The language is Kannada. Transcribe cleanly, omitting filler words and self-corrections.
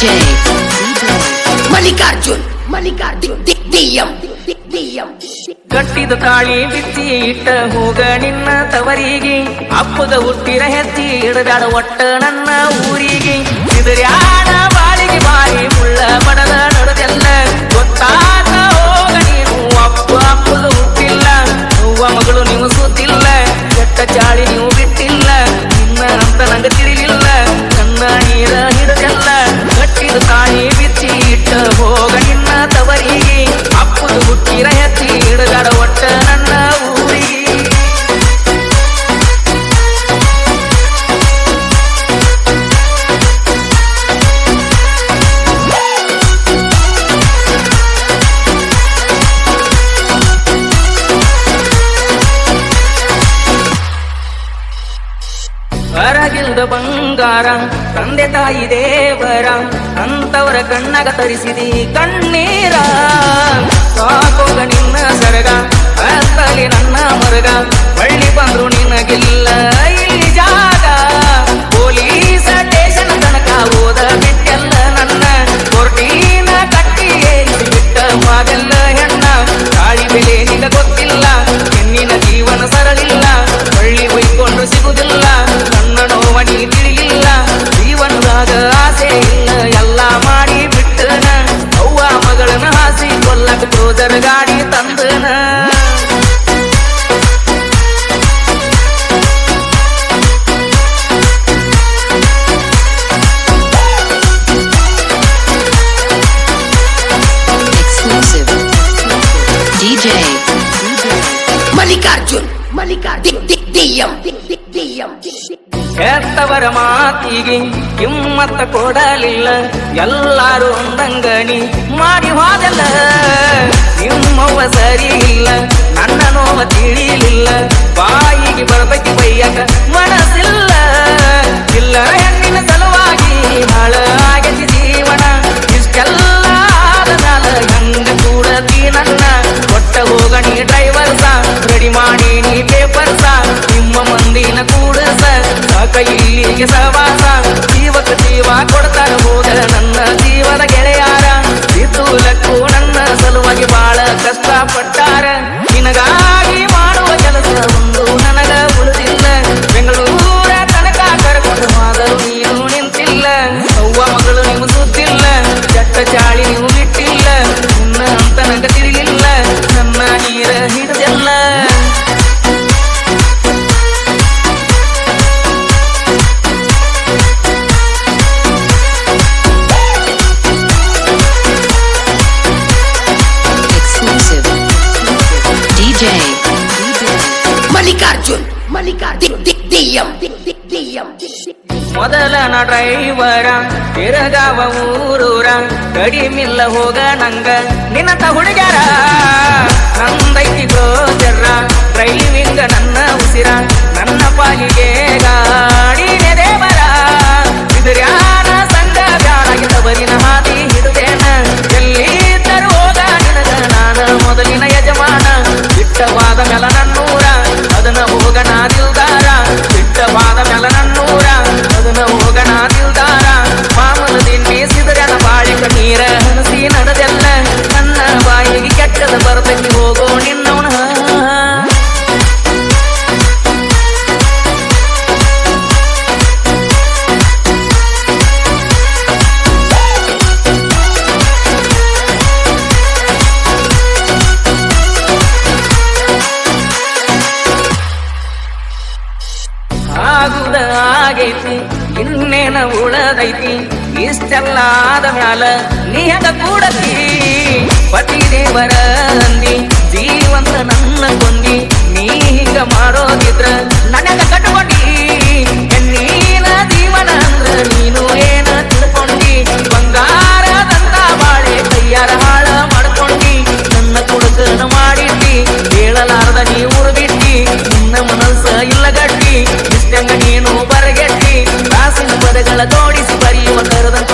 DJ ಮಲ್ಲಿಕಾರ್ಜುನ್ DM ಕಟ್ಟಿದ ತಾಳಿ ಬಿಚ್ಚಿ ಇಟ್ಟ ಹೋಗ ನಿನ್ನ ತವರಿಗೆ ಅಪ್ಪಗ ಹುಟ್ಟಿರ ಹೆಜ್ಜಿ ಹಿಡದಾಡ ಒಟ್ಟ ನನ್ನ ಊರಿಗೆ ಸಿದರ್ಯಾಡ ಬಾಳಿಗೆ ಬಾರಿ ಮುಳ್ಳ ಬಡದ ನಡೆದೆಲ್ಲ ಗೊತ್ತಾದ ಹೋಗ ನೀನು ಅಪ್ಪಗ ಹುಟ್ಟಿಲ್ಲ ಅವ್ವ ಮಗಳು ನೀವು ಸುತ್ತಿಲ್ಲ ಕೆಟ್ಟ ಚಾಳಿ ನೀವು ಬಿಟ್ಟಿಲ್ಲ ನಿನ್ನ ಅಂತ ನಂಗ ತಿಳಿಲಿಲ್ಲ ನನ್ನ ನೀರ ಹಿಡದೆಲ್ಲ ಕಟ್ಟಿದ ತಾಳಿ ಬಿಚ್ಚಿ ಇಟ್ಟ ಹೋಗ ನಿನ್ನ ತವರಿಗೆ ಅಪ್ಪಗ ಹುಟ್ಟಿರ ಹೆಜ್ಜಿ ಹಿಡದಾಡ ಒಟ್ಟ ನನ್ನ ಊರಿಗೆ ಹೊರಗಿಲ್ದ ಬಂಗಾರ ತಂದೆ ತಾಯಿ ದೇವರ ಅಂತವರ ಕಣ್ಣಾಗ ತರಿಸಿದಿ ಕಣ್ಣೀರ ಸಾಕೋಗ ನಿನ್ನ ಸರಗ ಅತ್ತಲಿ ನನ್ನ ಮರಗ ಬಳ್ಳಿ ಬಂದ್ರು ನಿನಗಿಲ್ಲ ಇಲ್ಲಿ ಜಾಗ ಪೊಲೀಸ್ ಸ್ಟೇಷನ್ ತನಕ ಓದ ಬಿಟ್ಟೆಲ್ಲ ನನ್ನ ಕೊರ್ಟಿನ ಕಟ್ಟಿ ಏರಿಸಿ ಬಿಟ್ಟ ಮಾದೆಲ್ಲ ಹೆಣ್ಣ ತಾಳಿ ಬೆಲೆ ನಿಗ ಗೊತ್ತಿಲ್ಲ ಹೆಣ್ಣಿನ ಜೀವನ ಸರಳಿಲ್ಲ ಬಳ್ಳಿ ಒಯ್ಕೊಂಡು ಸಿಗುದಿಲ್ಲ ನನ್ನ ನೋವ ನೀ ತಿಳಿಲಿಲ್ಲ ಜೀವನದಾಗ ಆಸೆ ಇಲ್ಲ ಎಲ್ಲ ಮಾಡಿ ಬಿಟ್ಟನ ಅವ್ವ ಮಗಳನ್ನ ಹಾಸಿ ಕೊಲ್ಲಕ ಕ್ರೋಜರ್ ಗಾಡಿ ತಂದನ Exclusive DJ ಮಲ್ಲಿಕಾರ್ಜುನ್ DM ಹೆತ್ತವರ ಮಾತಿಗೆ ಕಿಮ್ಮತ್ತ ಕೊಡಲಿಲ್ಲ ಎಲ್ಲಾರು ಒಂದಂಗಣಿ ಮಾಡಿ ಹೋದಲ್ಲ ನಿಮ್ಮವ್ವ ಸರಿ ಇಲ್ಲ ನನ್ನ ನೋವ ತಿಳಿಲಿಲ್ಲ ಬಾಯಿಗೆ ಬರಬೇಕು ಬೈಯಕ ಮನಸ್ಸಿಲ್ಲ ಇಲ್ಲ ಹೆಣ್ಣಿನ ಸಲುವಾಗಿ ಹಾಳ ಆಗತಿ ಜೀವನ ಇಷ್ಟೆಲ್ಲ ಆದ ಮ್ಯಾಲ ಹೆಂಗ ಕೂಡತಿ ನನ್ನ ಕೊಟ್ಟ ಹೋಗಣಿ ಡ್ರೈವರ್ಸ ರೆಡಿ ಮಾಡಿ ನೀ ಪೇಪರ್ಸ ನಿಮ್ಮ ಮಂದಿನ ಕೂಡಸ ಸಾಕ ಇಲ್ಲಿಗೆ ಸವಾಸ ಜೀವಕ್ಕೆ ಜೀವ ಕೊಡ್ತಾರ ಹೋಗ ನನ್ನ ಜೀವದ ಗೆಳೆಯಾರ ಇದ್ದೂಲಕ್ಕೂ ನನ್ನ ಸಲುವಾಗಿ ಬಾಳ ಕಷ್ಟ ಪಟ್ಟಾರ ನಿನಗಾಗಿ ಮಾಡುವ ಕೆಲಸ ಒಂದು ನನಗ ಉಳಿದಿಲ್ಲ ಬೆಂಗಳೂರ ತನಕ ಕರ್ಕೊಂಡು ಹೋದರು ನೀನು ನಿಂತಿಲ್ಲ ಅವ್ವ ಮಗಳು ನೀವು ಸುತ್ತಿಲ್ಲ ಕೆಟ್ಟ ಚಾಳಿ ನೀವು ಬಿಟ್ಟಿಲ್ಲ ನಿನ್ನ ಅಂತ ನಂಗ ತಿಳಿಲಿಲ್ಲ ನನ್ನ ನೀರ ಹಿಡಿದೆಲ್ಲ Exclusive DJ ಮಲ್ಲಿಕಾರ್ಜುನ್ DM ಮೊದಲನ ಡ್ರೈವರ ತಿರುಗಾವ ಊರೂರ ಕಡಿಮಿಲ್ಲ ಹೋಗ ನಂಗ ನಿನ್ನಂತ ಹುಡುಗ್ಯಾರ ನಂದೈತಿ ಕ್ರೋಜರ ಡ್ರೈವಿಂಗ ನನ್ನ ಉಸಿರ ನನ್ನ ಪಾಲಿಗೆ ಗಾಡಿನೇ ದೇವರ ಇದ್ರ್ಯಾನ ಸಂಘ ಬ್ಯಾಡಾಗಿದ್ದ ಬರಿನ ಹಾದಿ ಹಿಡಿದೇನ ಎಲ್ಲಿ ತರುವಾಗ ನಿನಗ ನಾನ ಮೊದಲಿನ ಯಜಮಾನ ಬಿಟ್ಟವಾದ ಮೆಲ ನನ್ನೂರ ಅದನ್ನ ಹೋಗ ನಾ ದಿಲ್ದಾರ ಬಿಟ್ಟವಾದ ಮೆಲ ನನ್ನೂರ ಅದನ್ನ ಹೋಗ ನಾ ದಿಲ್ದಾರ ಮಾಮೂಲು ದಿನ್ನಿ ಸಿದರನ ಬಾಳಿಕ ನೀರ ಹಣಸಿ ನಡೆದೆಲ್ಲ ನನ್ನ ಬಾಯಿಗೆ ಕೆಟ್ಟದ ಬರ್ತಕ್ಕೆ ಹೋಗೋ ನಿನ್ನವನ ಆಗುದ ಆಗೈತಿ ಇನ್ನೇನ ಉಳದೈತಿ ಇಷ್ಟೆಲ್ಲ ಆದ ಮ್ಯಾಲ ನೀ ಹಂಗ ಕೂಡತಿ ಪತಿ ದೇವರ ಅಂದಿ ಜೀವಂತ ನನ್ನ ಕೊಂದಿ ನೀ ಹಿಂಗ ಮಾಡೋದಿದ್ರ ನನಗ ಕಟ್ಕೊಂಡಿ ಹೆಣ್ಣಿನ ಜೀವನ ಅಂದ್ರ ನೀನು ಏನ ತಿಳ್ಕೊಂಡಿ ಬಂಗಾರದಂತ ಬಾಳೆ ಕೈಯಾರ ಹಾಳ ಮಾಡ್ಕೊಂಡಿ ನನ್ನ ಕುಡುಕನ ಮಾಡಿದ್ದಿ ಹೇಳಲಾರ್ದ ನೀ ಉಳ್ಬಿಟ್ಟಿ ನಿನ್ನ ಮನಸ್ಸ ಇಲ್ಲ ಗಟ್ಟಿ ಇಷ್ಟಂಗ ನೀನು ಬರಗೆಟ್ಟಿ ಕಾಸಿನ ಪದಗಳ ಜೋಡಿಸಿ ಬರೆಯುವ ಕರದಂತ